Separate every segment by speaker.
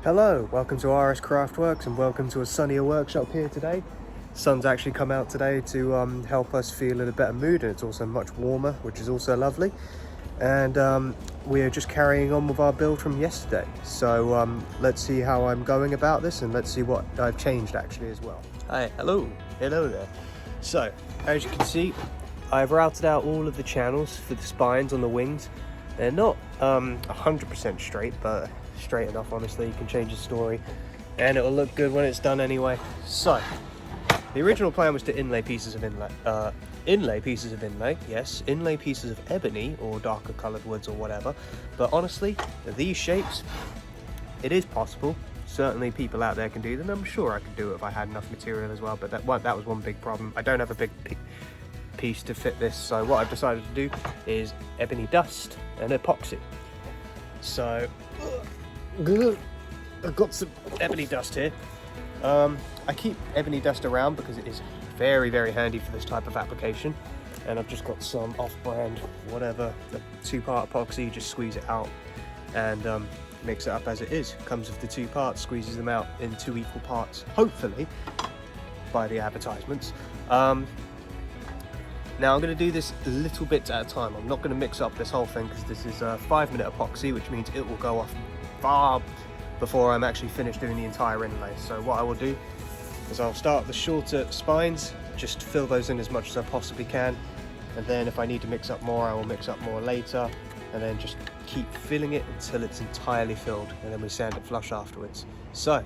Speaker 1: Hello, welcome to RS Craftworks and welcome to a sunnier workshop here today. Sun's actually come out today to help us feel in a better mood, and it's also much warmer, which is also lovely. And we're just carrying on with our build from yesterday. So let's see how I'm going about this, and let's see what I've changed actually as well. Hi, hello there. So as you can see, I've routed out all of the channels for the spines on the wings. They're not 100% straight, but straight enough. Honestly, you can change the story and it'll look good when it's done anyway. So the original plan was to inlay pieces of inlay, yes, inlay pieces of ebony or darker colored woods or whatever. But honestly, these shapes, it is possible. Certainly people out there can do them. I'm sure I could do it if I had enough material as well, but that was one big problem. I don't have a big piece to fit this, so what I've decided to do is ebony dust and epoxy. So I've got some ebony dust here. I keep ebony dust around because it is very, very handy for this type of application. And I've just got some off-brand, whatever, the 2-part epoxy. Just squeeze it out and mix it up as it is. Comes with the 2 parts, squeezes them out in 2 equal parts, hopefully, by the advertisements. Now I'm going to do this little bits at a time. I'm not going to mix up this whole thing because this is a 5-minute epoxy, which means it will go off far before I'm actually finished doing the entire inlay. So what I will do is I'll start the shorter spines, just fill those in as much as I possibly can, and then if I need to mix up more, I will mix up more later, and then just keep filling it until it's entirely filled, and then we sand it flush afterwards. So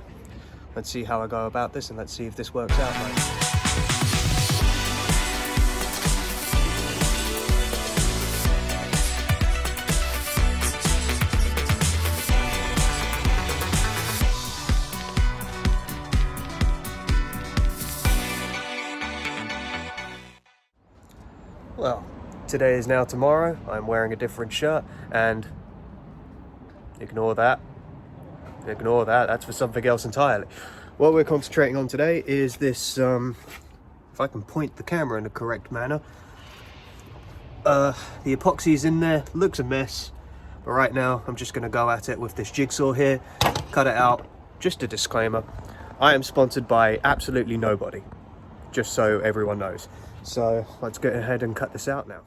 Speaker 1: let's see how I go about this, and let's see if this works out right. Well, today is now tomorrow. I'm wearing a different shirt, and ignore that, that's for something else entirely. What we're concentrating on today is this, if I can point the camera in the correct manner, the epoxy's in there, looks a mess, but right now I'm just going to go at it with this jigsaw here, cut it out. Just a disclaimer, I am sponsored by absolutely nobody, just so everyone knows. So let's go ahead and cut this out now.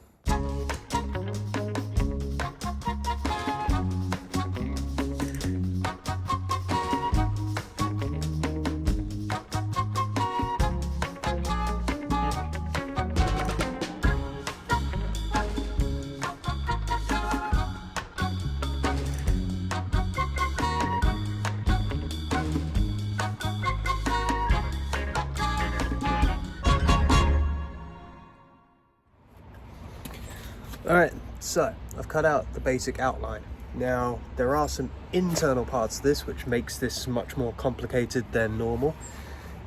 Speaker 1: Alright, so I've cut out the basic outline. Now there are some internal parts to this which makes this much more complicated than normal.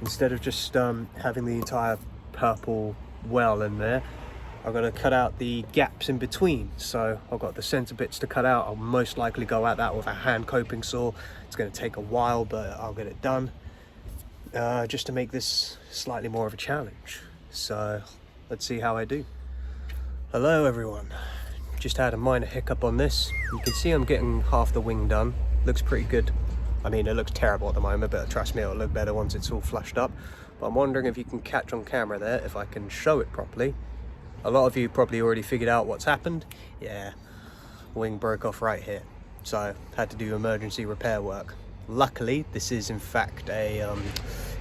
Speaker 1: Instead of just having the entire purple well in there, I've got to cut out the gaps in between. So I've got the center bits to cut out. I'll most likely go at that with a hand coping saw. It's going to take a while, but I'll get it done, just to make this slightly more of a challenge. So let's see how I do. Hello everyone, just had a minor hiccup on this. You can see I'm getting half the wing done. Looks pretty good. I mean, it looks terrible at the moment, but trust me, it'll look better once it's all flushed up. But I'm wondering if you can catch on camera there, if I can show it properly. A lot of you probably already figured out what's happened. Yeah, wing broke off right here. So had to do emergency repair work. Luckily, this is in fact a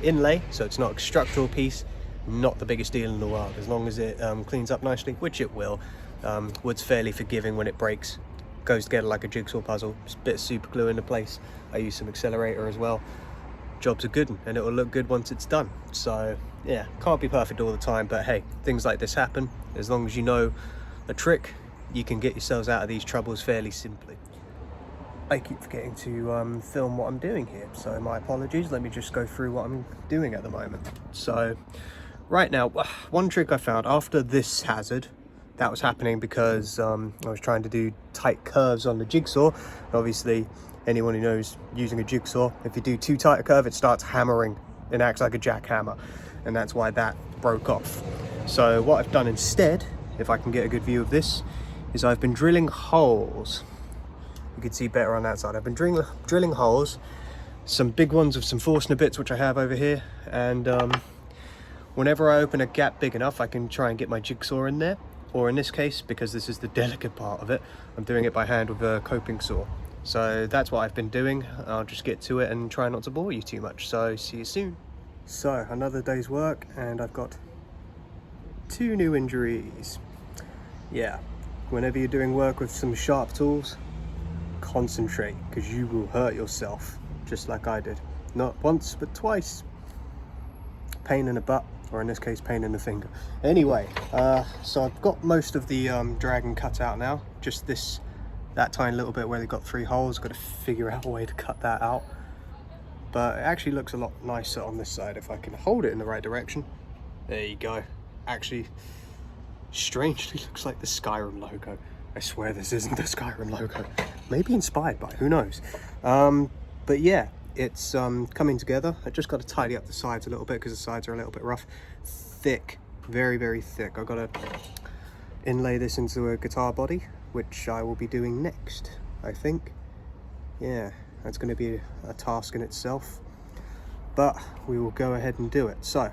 Speaker 1: inlay, so it's not a structural piece. Not the biggest deal in the world, as long as it cleans up nicely, which it will. Wood's fairly forgiving when it breaks. Goes together like a jigsaw puzzle. Just a bit of super glue into place. I use some accelerator as well. Job's a good one, and it will look good once it's done. So yeah, can't be perfect all the time, but hey, things like this happen. As long as you know a trick, you can get yourselves out of these troubles fairly simply. I keep forgetting to film what I'm doing here, so my apologies. Let me just go through what I'm doing at the moment. So right now, one trick I found after this hazard, that was happening because I was trying to do tight curves on the jigsaw. Obviously, anyone who knows using a jigsaw, if you do too tight a curve, it starts hammering and acts like a jackhammer. And that's why that broke off. So what I've done instead, if I can get a good view of this, is I've been drilling holes. You can see better on that side. I've been drilling holes some big ones with some Forstner bits, which I have over here, and whenever I open a gap big enough, I can try and get my jigsaw in there, or in this case, because this is the delicate part of it, I'm doing it by hand with a coping saw. So that's what I've been doing. I'll just get to it and try not to bore you too much. So see you soon. So another day's work, and I've got 2 new injuries. Yeah, whenever you're doing work with some sharp tools, concentrate, because you will hurt yourself, just like I did. Not once, but twice. Pain in the butt, or in this case, pain in the finger. Anyway, so I've got most of the dragon cut out now. Just that tiny little bit where they've got 3 holes. Got to figure out a way to cut that out. But it actually looks a lot nicer on this side if I can hold it in the right direction. There you go. Actually, strangely looks like the Skyrim logo. I swear this isn't the Skyrim logo. Maybe inspired by, who knows. But yeah, it's coming together. I just got to tidy up the sides a little bit because the sides are a little bit rough. Thick, very, very thick. I've got to inlay this into a guitar body, which I will be doing next, I think. Yeah, that's going to be a task in itself, but we will go ahead and do it. So,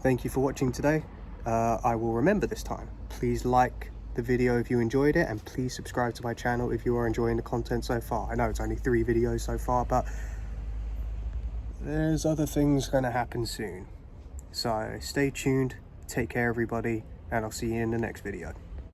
Speaker 1: thank you for watching today. I will remember this time. Please like the video if you enjoyed it, and please subscribe to my channel if you are enjoying the content so far. I know it's only 3 videos so far, but there's other things going to happen soon. So stay tuned, take care everybody, and I'll see you in the next video.